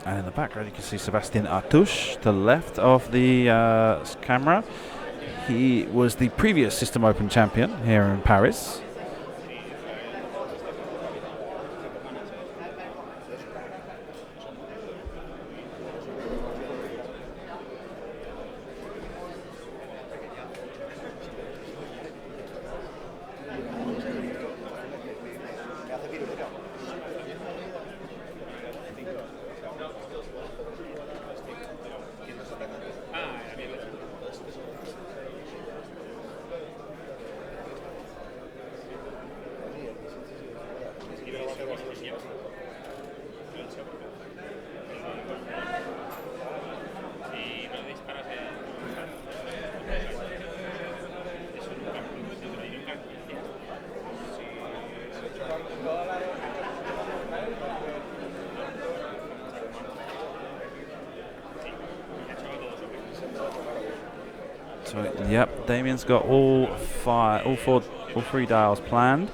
And in the background, you can see Sebastian Artush to the left of the camera. He was the previous System Open champion here in Paris. So, yep, Damian's got all 3 dials planned.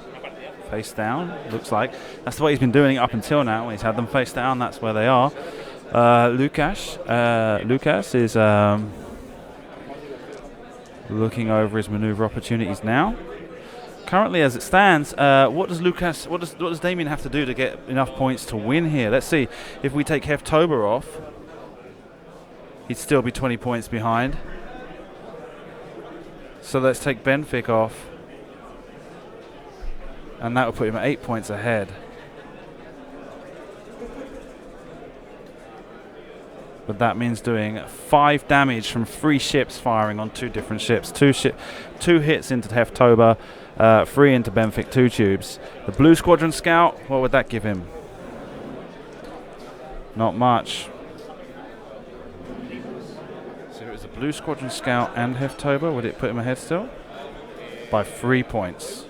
Face down, looks like. That's the way he's been doing it up until now. When he's had them face down, that's where they are. Lukasz is looking over his maneuver opportunities now. Currently, as it stands, what does Damian have to do to get enough points to win here? Let's see. If we take Heftober off, he'd still be 20 points behind. So let's take Benfic off, and that will put him at 8 points ahead. But that means doing 5 damage from 3 ships firing on 2 different ships. 2 hits into Heftober, 3 into Benfic 2 tubes. The Blue Squadron Scout, what would that give him? Not much. So it was the Blue Squadron Scout and Heftober. Would it put him ahead still? By 3 points.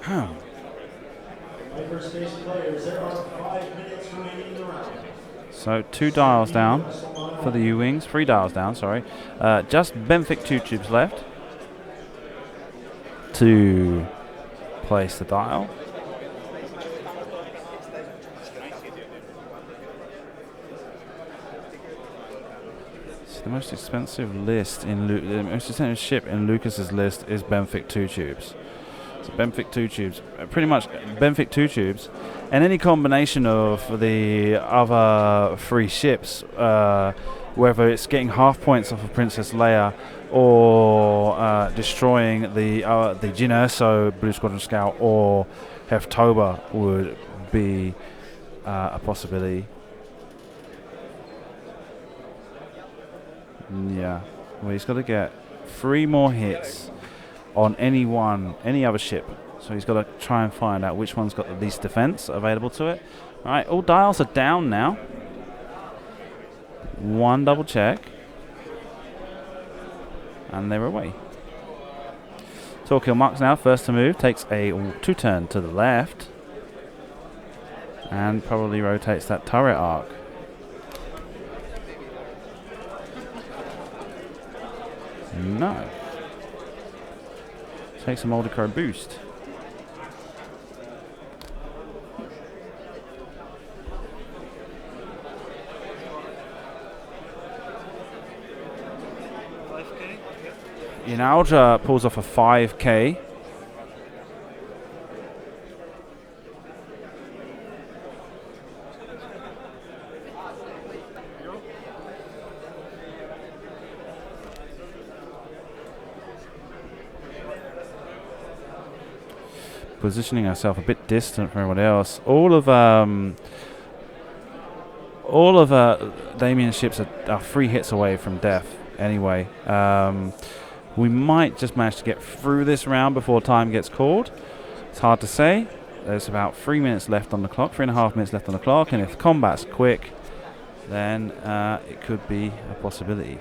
Hyperspace players, there are 5 minutes remaining in the round. So 2 dials down for the U-Wings. 3 dials down, sorry. Just Benfic 2 tubes left to place the dial. The most expensive list in the most expensive ship in Lucas's list is Benfic 2 tubes. So Benfic 2 tubes, pretty much Benfic 2 tubes, and any combination of the other 3 ships, whether it's getting half points off of Princess Leia or destroying the Jyn Erso Blue Squadron Scout or Heftoba would be a possibility. Yeah, well, he's got to get 3 more hits on any other ship. So he's got to try and find out which one's got the least defense available to it. All right, all dials are down now. 1 double check. And they're away. Torquil marks now, first to move, takes a 2-turn to the left. And probably rotates that turret arc. No. Takes a Moldicro boost. Inalja pulls off a 5k. Positioning herself a bit distant from everyone else. All of Damian's ships are 3 hits away from death anyway. We might just manage to get through this round before time gets called. It's hard to say. There's about 3 minutes left on the clock, 3.5 minutes left on the clock, and if combat's quick, then it could be a possibility.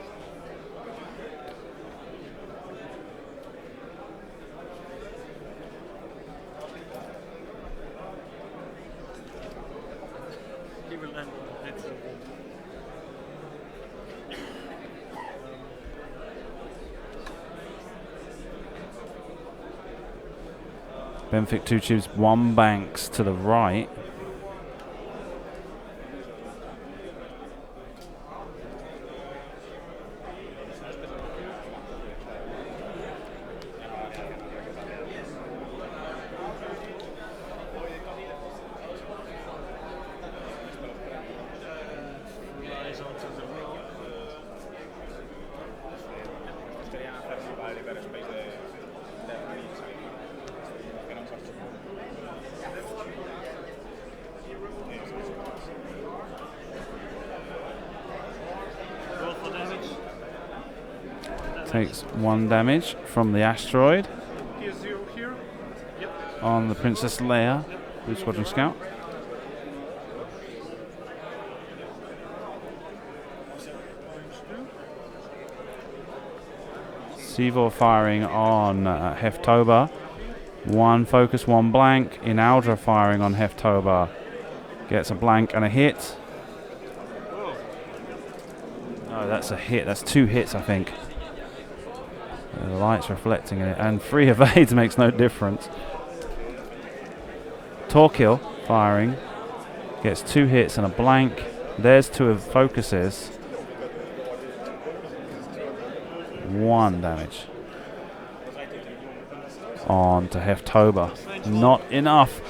Benfic 2 tubes, 1 banks to the right. Takes 1 damage from the asteroid on the Princess Leia Blue Squadron Scout. Sivor firing on Heftoba. 1 focus, 1 blank. Inaldra firing on Heftoba. Gets a blank and a hit. Oh, that's a hit. That's 2 hits, I think. The light's reflecting in it, and 3 evades makes no difference. Torquil firing, gets 2 hits and a blank. There's 2 focuses. 1 damage on to Heftoba. Not enough.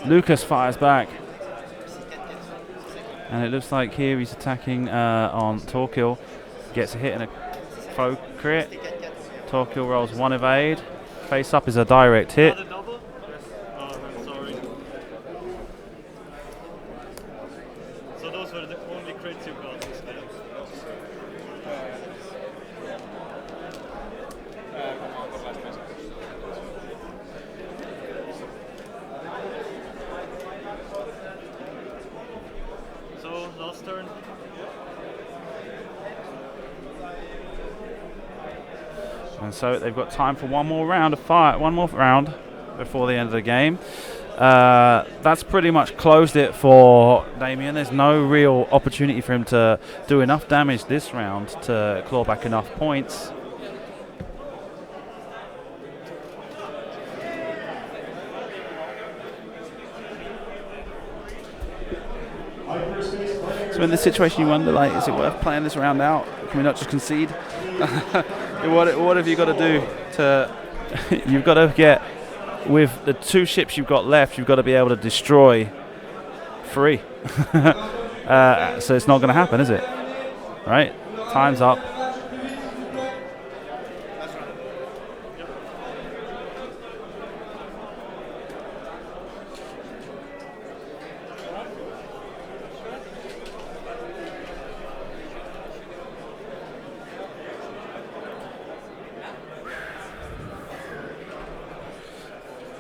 Lukasz fires back. And it looks like here he's attacking on Torquil. Gets a hit and a faux crit. Torquil rolls 1 evade. Face up is a direct hit. So those were the only crits you got this game. So last turn. And so they've got time for one more round of fire, one more round before the end of the game. That's pretty much closed it for Damian. There's no real opportunity for him to do enough damage this round to claw back enough points. So in this situation, you wonder, like, is it worth playing this round out? Can we not just concede? What have you got to do to? You've got to get, with the 2 ships you've got left, you've got to be able to destroy 3. So it's not going to happen, is it? Right? Time's up.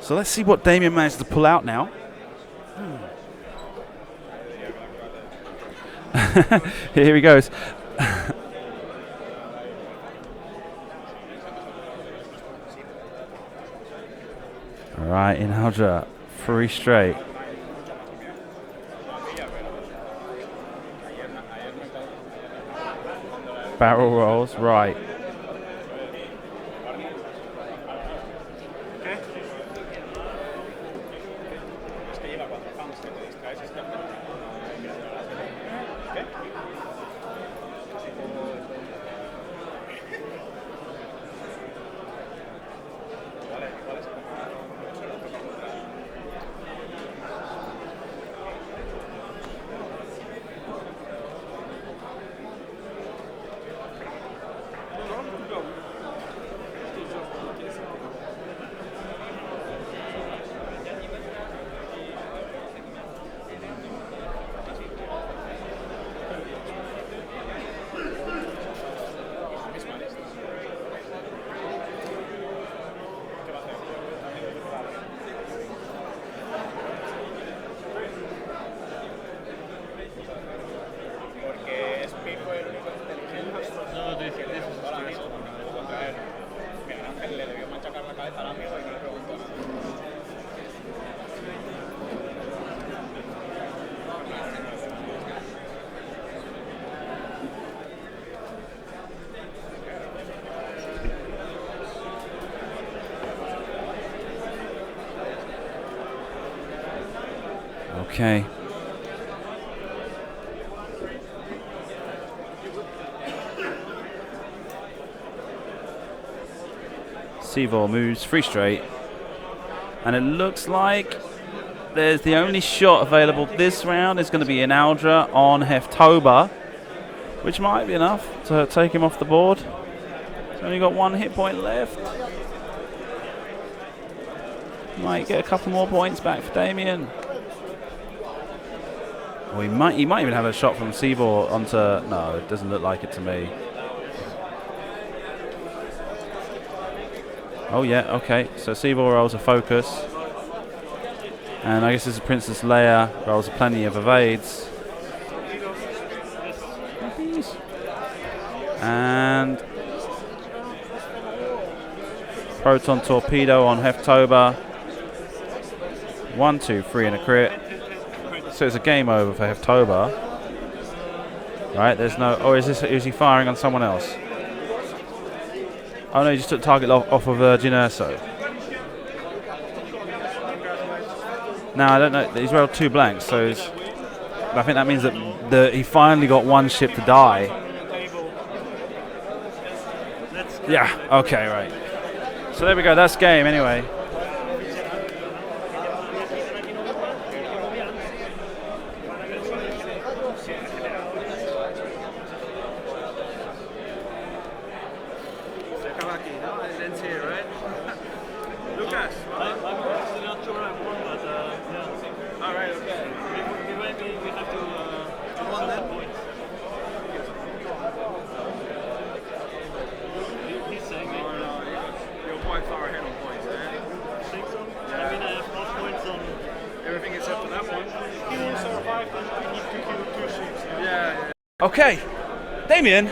So let's see what Damian managed to pull out now. Here he goes. All right, in Aldra, 3 straight. Barrel rolls, right. Okay. Sivor moves 3 straight. And it looks like there's the only shot available this round is going to be an Aldra on Heftober, which might be enough to take him off the board. He's only got 1 hit point left. Might get a couple more points back for Damian. Or he might even have a shot from Sivor onto... No, it doesn't look like it to me. Oh yeah, okay. So Sivor rolls a focus. And I guess this is Princess Leia rolls plenty of evades. And Proton Torpedo on Heftober. 1, 2, 3 and a crit. So it's a game over for Heftober. Right, there's no... Or is he firing on someone else? Oh no, he just took target off of Jyn Erso. No, I don't know. He's rolled 2 blanks, so I think that means that he finally got 1 ship to die. Yeah, okay, right. So there we go, that's game anyway. Lukasz, I'm actually not sure I won, but yeah. All right, okay. We have to won that points. He's saying You're quite far ahead on points, eh? I think so. Yeah. I mean, I have enough points on Everything except for that one. He will survive, but we need to kill 2 ships. Yeah. Okay, Damian,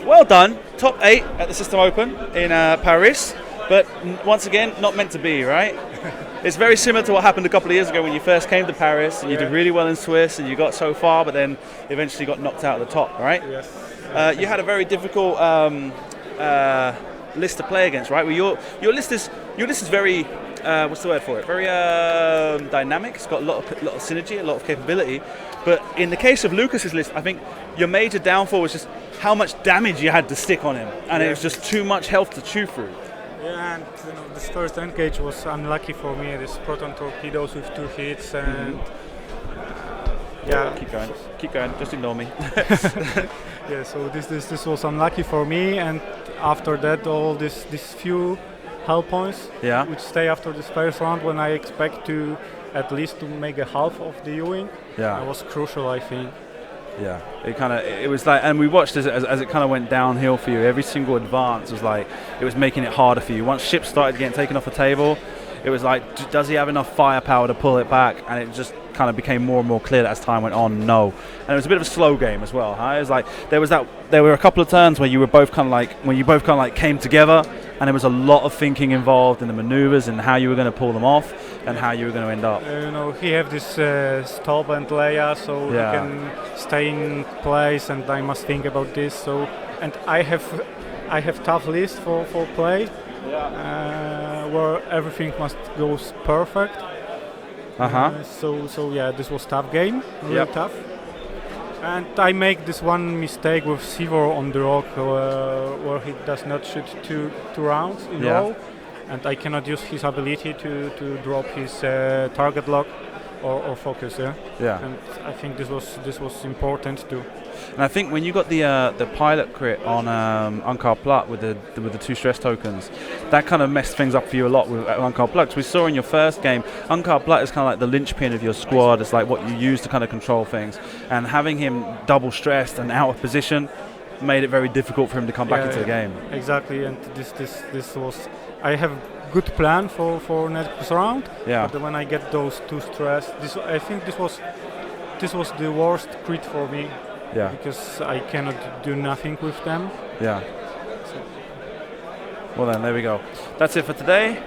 well done. top 8 at the System Open in Paris, but once again, not meant to be, right? It's very similar to what happened a couple of years ago when you first came to Paris and you did really well in Swiss and you got so far, but then eventually got knocked out at the top, right? Yes. You had a very difficult list to play against, right? Well, your list is very what's the word for it? Very dynamic. It's got a lot of synergy, a lot of capability. But in the case of Lukasz's list, I think your major downfall was just how much damage you had to stick on him, and it was just too much health to chew through. Yeah, and this first engage was unlucky for me. This proton torpedoes with 2 hits, and Keep going. Just ignore me. yeah. So this was unlucky for me, and after that, all this few hull points which stay after this first round when I expect to at least to make a half of the U-wing. Yeah, that was crucial, I think. Yeah, it was like, and we watched as it kind of went downhill for you. Every single advance was like, it was making it harder for you. Once ships started getting taken off the table, it was like, does he have enough firepower to pull it back? And it just kind of became more and more clear that as time went on, no. And it was a bit of a slow game as well. Huh? It was like there were a couple of turns where you were both kind of like came together, and there was a lot of thinking involved in the maneuvers and how you were going to pull them off and how you were going to end up. He have this stop and layer, so he can stay in place, and I must think about this. So, and I have tough list for play, where everything must go perfect. So yeah, this was tough game, really tough. And I make this one mistake with Sivor on the rock, where he does not shoot two rounds in a row, and I cannot use his ability to drop his target lock or focus. And I think this was important too. And I think when you got the pilot crit on Ankar Plat with the 2 stress tokens, that kind of messed things up for you a lot with Ankar Plat. Because we saw in your first game, Ankar Plat is kind of like the linchpin of your squad. It's like what you use to kind of control things. And having him double stressed and out of position made it very difficult for him to come back into the game. Exactly, and this was, I have good plan for next round. Yeah. But when I get those 2 stress, I think this was the worst crit for me. Yeah. Because I cannot do nothing with them. Yeah. Well then, there we go. That's it for today.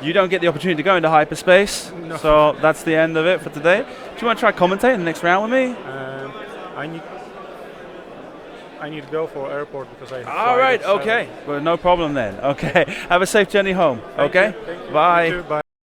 You don't get the opportunity to go into hyperspace, so that's the end of it for today. Do you want to try commentate in the next round with me? I need to go for airport because I. All right. Okay. Well, no problem then. Okay. Have a safe journey home. Thank okay. You. Bye. You too. Bye.